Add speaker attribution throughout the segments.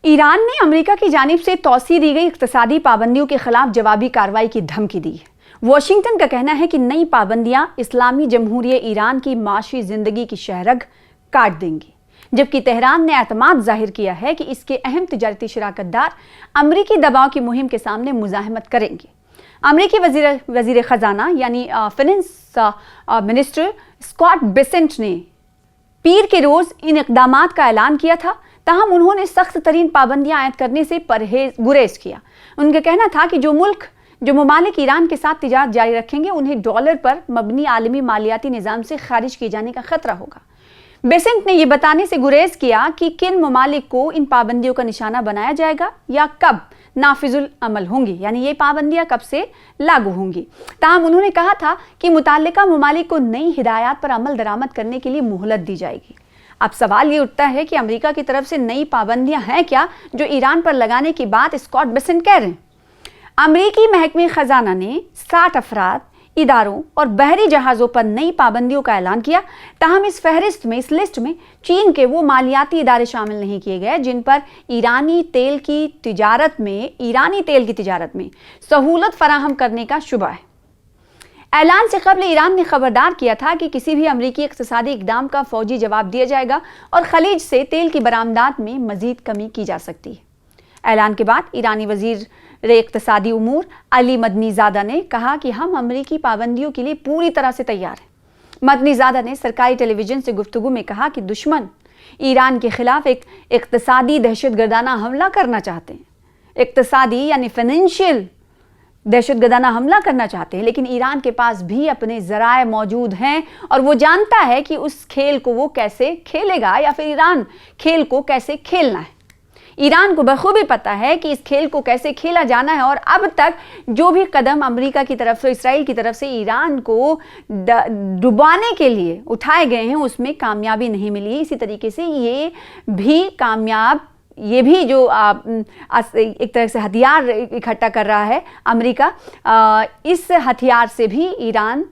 Speaker 1: Iran ने America की जानिब से तौसीह दी गई इक़्तिसादी पाबंदियों के खिलाफ जवाबी कार्रवाई की धमकी दी है। वाशिंगटन का कहना है कि नई पाबंदियां इस्लामी जमहूरियत ईरान की माशी जिंदगी की शहरग काट देंगी, जबकि तेहरान ने एतमाद जाहिर किया है कि इसके अहम तिजारती शराकतदार अमरीकी दबाव की मुहिम के सामने मुज़ाहमत करेंगे। अमरीकी वज़ीर ख़जाना यानी फाइनेंस मिनिस्टर स्कॉट बेसेंट ने पीर के रोज़ इन इक़दामात का ऐलान किया था, ताहम उन्होंने सख्त तरीन पाबंदियां आयद करने से गुरेज किया। उनका कहना था कि जो ममालिक ईरान के साथ तिजारत जारी रखेंगे उन्हें डॉलर पर मबनी आलमी मालियाती निज़ाम से खारिज किए जाने का खतरा होगा। बेसेंट ने यह बताने से गुरेज किया कि किन ममालिक को इन पाबंदियों का निशाना बनाया जाएगा या कब नाफिजुल अमल होंगी, यानी ये पाबंदियां कब से लागू होंगी। ताहम उन्होंने कहा था कि मुताल्लिका ममालिक को नई हिदायत पर अमल दरामद करने के लिए मोहलत दी जाएगी। अब सवाल ये उठता है कि अमेरिका की तरफ से नई पाबंदियां हैं क्या जो ईरान पर लगाने की बात स्कॉट बेसेंट कह रहे हैं। अमेरिकी महकमे खजाना ने 60 अफराद, इदारों और बहरी जहाज़ों पर नई पाबंदियों का ऐलान किया। ताहम इस लिस्ट में चीन के वो मालियाती इदारे शामिल नहीं किए गए जिन पर ईरानी तेल की तिजारत में सहूलत फराहम करने का शुबा है। ऐलान से कबल ईरान ने खबरदार किया था कि किसी भी अमरीकी इक़्तिसादी इक़दाम का फौजी जवाब दिया जाएगा और खलीज से तेल की बरामदात में मजीद कमी की जा सकती है। ऐलान के बाद ईरानी वज़ीर इक़्तिसादी उमूर अली मदनीज़ादा ने कहा कि हम अमरीकी पाबंदियों के लिए पूरी तरह से तैयार हैं। मदनीज़ादा ने सरकारी टेलीविज़न से गुफ्तगू में कहा कि दुश्मन ईरान के खिलाफ एक इक़्तिसादी दहशतगर्दाना हमला करना चाहते हैं, इक़्तिसादी यानी फाइनेंशियल दहशतगर्दाना हमला करना चाहते हैं, लेकिन ईरान के पास भी अपने ज़राए मौजूद हैं और वो जानता है कि उस खेल को वो कैसे खेलेगा या फिर ईरान खेल को कैसे खेलना है। ईरान को बखूबी पता है कि इस खेल को कैसे खेला जाना है और अब तक जो भी कदम अमेरिका की तरफ से, इसराइल की तरफ से ईरान को डुबाने के लिए उठाए गए हैं उसमें कामयाबी नहीं मिली। इसी तरीके से ये भी जो एक तरह से हथियार इकट्ठा कर रहा है अमेरिका, इस हथियार से भी ईरान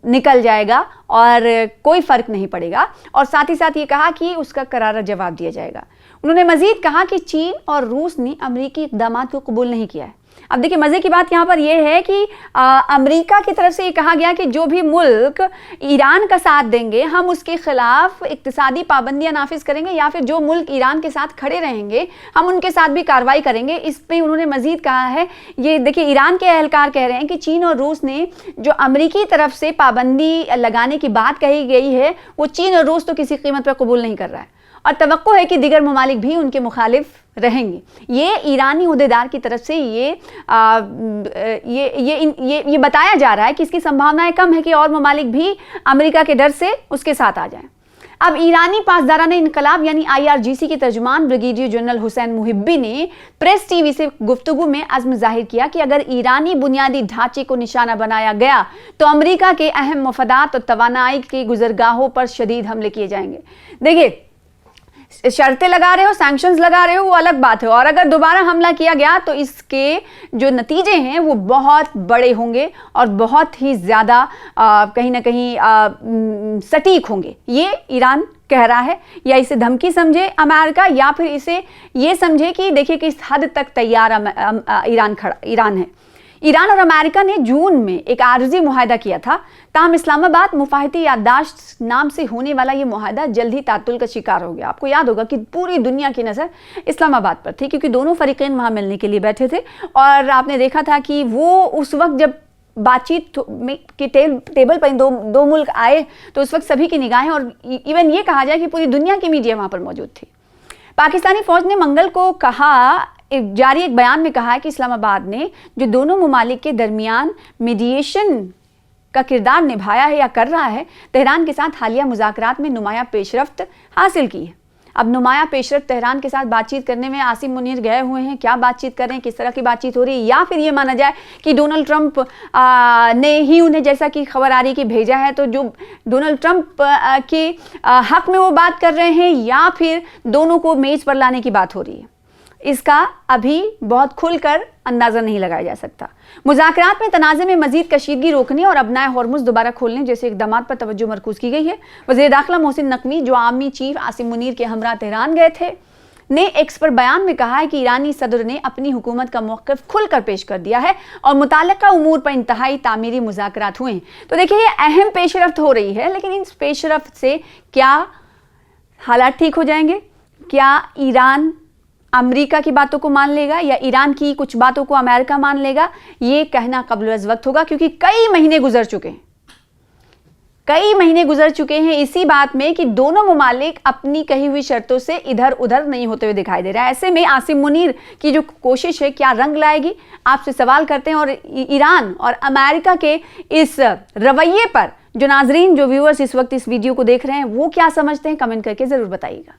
Speaker 1: निकल जाएगा और कोई फ़र्क नहीं पड़ेगा। और साथ ही साथ ये कहा कि उसका करारा जवाब दिया जाएगा। उन्होंने मज़ीद कहा कि चीन और रूस ने अमेरिकी इक़दामात को कबूल नहीं किया है। अब देखिए, मज़े की बात यहाँ पर यह है कि अमेरिका की तरफ से ये कहा गया कि जो भी मुल्क ईरान का साथ देंगे हम उसके खिलाफ इक़्तिसादी पाबंदियां नाफिज करेंगे, या फिर जो मुल्क ईरान के साथ खड़े रहेंगे हम उनके साथ भी कार्रवाई करेंगे। इस पर उन्होंने मज़ीद कहा है, ये देखिए ईरान के अहलकार कह रहे हैं कि चीन और रूस ने जो अमेरिकी तरफ से पाबंदी लगाने की बात कही गई है वो चीन और रूस तो किसी कीमत पर कबूल नहीं कर रहा है और तवक्को है कि दीगर ममालिक भी उनके मुखालिफ रहेंगे। ये ईरानी उहदेदार की तरफ से ये बताया जा रहा है कि इसकी संभावनाएं कम है कि और ममालिक भी अमेरिका के डर से उसके साथ आ जाएं। अब ईरानी पासदारान इनकलाब यानी IRGC के तर्जुमान ब्रिगेडियर जनरल हुसैन मुहिब्बी ने प्रेस टीवी से गुफ्तगू में अज़्म जाहिर किया कि अगर ईरानी बुनियादी ढांचे को निशाना बनाया गया तो अमेरिका के अहम मफादात और तवानाई के गुजरगाहों पर शदीद हमले किए जाएंगे। देखिए, शर्तें लगा रहे हो, सैंक्शंस लगा रहे हो, वो अलग बात है, और अगर दोबारा हमला किया गया तो इसके जो नतीजे हैं वो बहुत बड़े होंगे और बहुत ही ज़्यादा कहीं ना कहीं सटीक होंगे। ये ईरान कह रहा है, या इसे धमकी समझे अमेरिका या फिर इसे ये समझे कि देखिए किस हद तक तैयार ईरान है। ईरान और अमेरिका ने जून में एक आर्जी मुआहदा किया था, ताहम इस्लामाबाद मुफाहती याददाश्त नाम से होने वाला ये मुआहदा जल्द ही तातुल का शिकार हो गया। आपको याद होगा कि पूरी दुनिया की नज़र इस्लामाबाद पर थी क्योंकि दोनों फरीक़ैन वहाँ मिलने के लिए बैठे थे और आपने देखा था कि वो उस वक्त जब बातचीत के टेबल पर दो मुल्क आए तो उस वक्त सभी की निगाहें और इवन ये कहा जाए कि पूरी दुनिया की मीडिया वहाँ पर मौजूद थी। पाकिस्तानी फ़ौज ने मंगल को जारी एक बयान में कहा है कि इस्लामाबाद ने जो दोनों ममालिक के दरमियान मीडिएशन का किरदार निभाया है या कर रहा है, तेहरान के साथ हालिया मुज़ाकरात में नुमाया पेशरफ्त हासिल की है। अब नुमाया पेशरफ्त तेहरान के साथ बातचीत करने में आसिम मुनीर गए हुए हैं, क्या बातचीत कर रहे हैं, किस तरह की बातचीत हो रही है, या फिर ये माना जाए कि डोनाल्ड ट्रंप ने ही उन्हें, जैसा कि खबर आ रही कि भेजा है, तो जो डोनाल्ड ट्रंप के हक में वो बात कर रहे हैं या फिर दोनों को मेज़ पर लाने की बात हो रही है, इसका अभी बहुत खुलकर अंदाज़ा नहीं लगाया जा सकता। मुज़ाकरात में तनाज़े में मज़ीद कशीदगी रोकने और अबनाए हॉर्मुज़ दोबारा खोलने जैसे इक़दामात पर तवज्जो मरकूज़ की गई है। वज़ीर दाखिला मोहसिन नकवी जो आर्मी चीफ आसिम मुनीर के हमरा तेहरान गए थे, ने एक्स पर बयान में कहा है कि ईरानी सदर ने अपनी हुकूमत का मौक़िफ़ खुलकर पेश कर दिया है और मुताल्लिक़ा उमूर पर इंतहाई तामीरी मुज़ाकरात हुए हैं। तो देखिए, ये अहम पेशरफ्त हो रही है, लेकिन इस पेशरफ्त से क्या हालात ठीक हो जाएंगे? क्या ईरान अमेरिका की बातों को मान लेगा या ईरान की कुछ बातों को अमेरिका मान लेगा? ये कहना क़ब्ल अज़ वक्त होगा, क्योंकि कई महीने गुजर चुके हैं इसी बात में कि दोनों ममालिक अपनी कही हुई शर्तों से इधर उधर नहीं होते हुए दिखाई दे रहा है। ऐसे में आसिम मुनीर की जो कोशिश है क्या रंग लाएगी? आपसे सवाल करते हैं। और ईरान और अमेरिका के इस रवैये पर जो नाजरीन, जो व्यूअर्स इस वक्त इस वीडियो को देख रहे हैं, वो क्या समझते हैं, कमेंट करके ज़रूर बताइएगा।